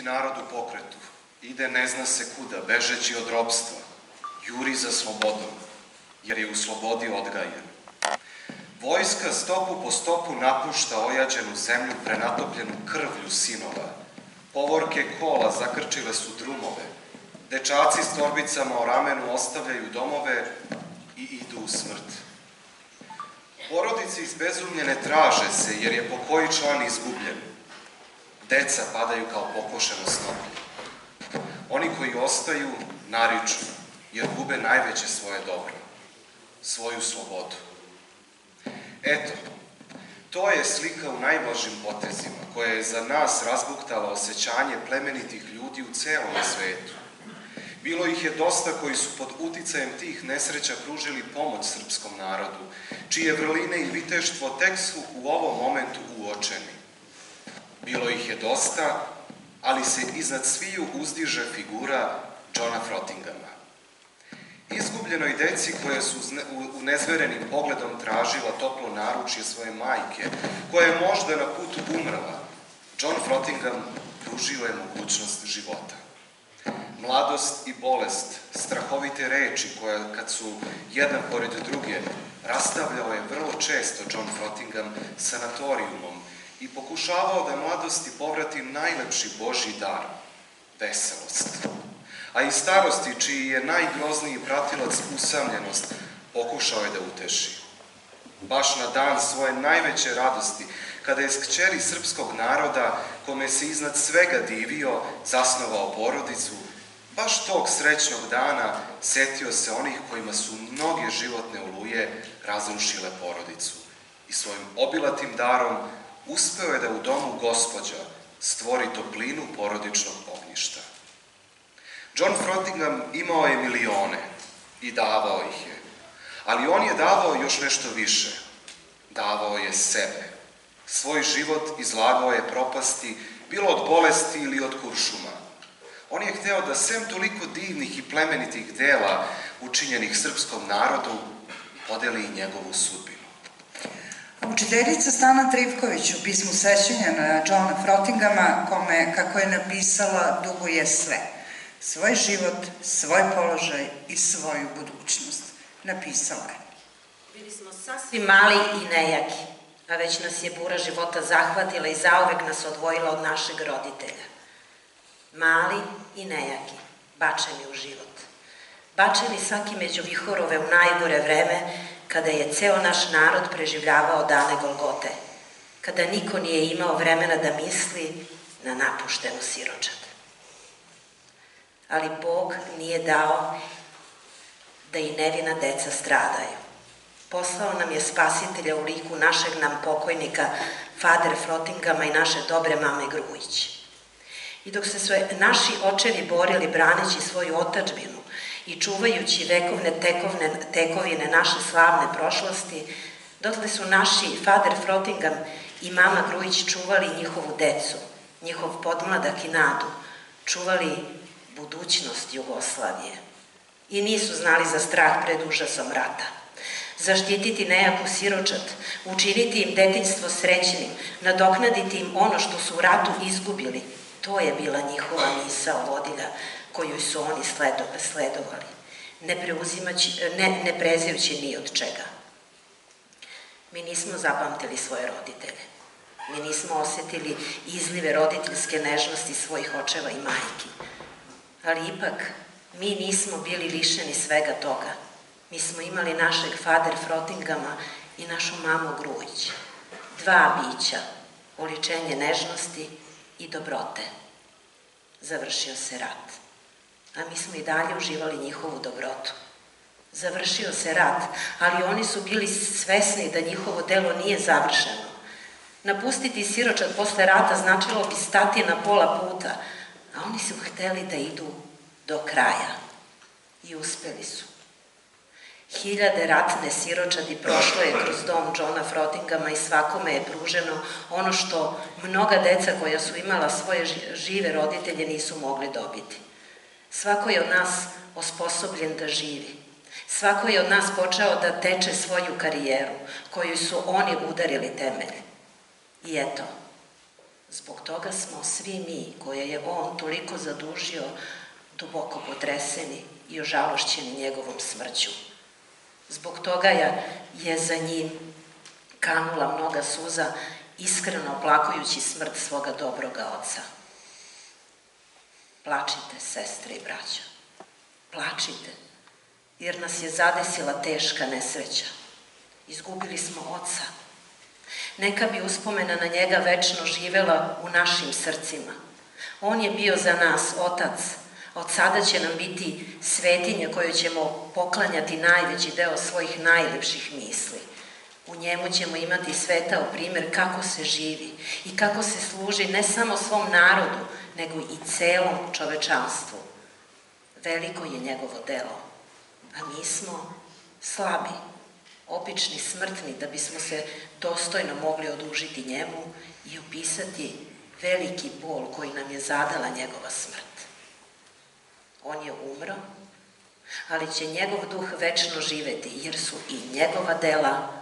srpski narod u pokretu. Ide ne zna se kuda, bežeći od ropstva. Juri za slobodom, jer je u slobodi odgajen. Vojska stopu po stopu napušta ojađenu zemlju prenatopljenu krvlju sinova. Povorke kola zakrčile su drumove. Dečaci s torbicama o ramenu ostavljaju domove i idu u smrt. Porodice izbezumljene traže se, jer je po koji član izgubljen. Deca padaju kao pokošeno snoplje. Oni koji ostaju nariču, jer gube najveće svoje dobro, svoju slobodu. Eto, to je slika u najblažim potezima, koja je za nas razbuktala osjećanje plemenitih ljudi u celom svetu. Bilo ih je dosta koji su pod uticajem tih nesreća pružili pomoć srpskom narodu, čije vrline i viteštvo tek su u ovom momentu uočeni. Bilo ih je dosta, ali se iznad sviju uzdiže figura Johna Frottinghama. Izgubljenoj deci koja su unezverenim pogledom tražila toplo naručje svoje majke, koja je možda na putu umrla, John Frottingham pružio je mogućnost života. Mladost i bolest, strahovite reči koje, kad su jedan pored druge, rastavljao je vrlo često John Frottingham sanatorijumom i pokušavao da mladosti povrati najlepši Božji dar, veselost. A i starosti, čiji je najgrozniji pratilac usamljenost, pokušao je da uteši. Baš na dan svoje najveće radosti, kada je s kćeri srpskog naroda, kome se iznad svega divio, zasnovao porodicu, baš tog srećnog dana setio se onih kojima su mnoge životne oluje razrušile porodicu i svojim obilatim darom uspeo je da u domu Gospodja stvori toplinu porodičnog ognjišta. John Frottingham imao je milione i davao ih je, ali on je davao još nešto više. Davao je sebe. Svoj život izlagao je propasti, bilo od bolesti ili od kuršuma. On je hteo da sem toliko divnih i plemenitih dela učinjenih srpskom narodu podeli i njegovu sudbinu. Učiteljica Stana Trivković u pismu sećanja na Johna Frottinghama, kome, kako je napisala, duguje sve. Svoj život, svoj položaj i svoju budućnost. Napisala je. Bili smo sasvim mali i nejaki, a već nas je bura života zahvatila i zauvek nas odvojila od našeg roditelja. Mali i nejaki, bačeni u život. Bačeni svaki među vihorove u najgore vreme, kada je ceo naš narod preživljavao dane Golgote, kada niko nije imao vremena da misli na napuštenu siročad. Ali Bog nije dao da i nevina deca stradaju. Poslao nam je spasitelja u liku našeg nam pokojnika Fader Frottinghama i naše dobre mame Grujić. I dok se sve naši očevi borili braneći svoju otadžbinu i čuvajući vekovne tekovine naše slavne prošlosti, dotle su naši Fader Frottingham i mama Grujić čuvali njihovu decu, njihov podmladak i nadu, čuvali budućnost Jugoslavije. I nisu znali za strah pred užasom rata. Zaštititi nejaku siročad, učiniti im detinjstvo srećnim, nadoknaditi im ono što su u ratu izgubili, to je bila njihova misao vodilja koju su oni sledovali, ne prezivajući ni od čega. Mi nismo zapamtili svoje roditelje. Mi nismo osetili izlive roditeljske nežnosti svojih očeva i majki. Ali ipak, mi nismo bili lišeni svega toga. Mi smo imali našeg Fader Frottinghama i našu mamu Grujić. Dva bića, oličenje nežnosti i dobrote. Završio se rat. A mi smo i dalje uživali njihovu dobrotu. Završio se rat, ali oni su bili svesni da njihovo delo nije završeno. Napustiti siročad posle rata značilo bi stati na pola puta, a oni su hteli da idu do kraja. I uspeli su. Hiljade ratne siročadi prošlo je kroz dom Johna Frottinghama i svakome je pruženo ono što mnoga deca koja su imala svoje žive roditelje nisu mogli dobiti. Svako je od nas osposobljen da živi. Svako je od nas počeo da teče svoju karijeru, koju su oni udarili temelj. I eto, Zbog toga smo svi mi, koje je on toliko zadužio, duboko potreseni i ožalošćeni njegovom smrću. Zbog toga je za njim kanula mnoga suza, iskreno oplakujući smrt svoga dobroga oca. Plačite, sestre i braćo, plačite, jer nas je zadesila teška nesreća. Izgubili smo oca. Neka bi uspomena na njega večno živela u našim srcima. On je bio za nas otac. Od sada će nam biti svetinja kojoj ćemo poklanjati najveći deo svojih najlepših misli. U njemu ćemo imati svetao primjer kako se živi i kako se služi ne samo svom narodu, nego i celom čovečanstvu. Veliko je njegovo delo, a mi smo slabi, obični smrtni, da bismo se dostojno mogli odužiti njemu i opisati veliki bol koji nam je zadala njegova smrt. On je umro, ali će njegov duh večno živeti, jer su i njegova dela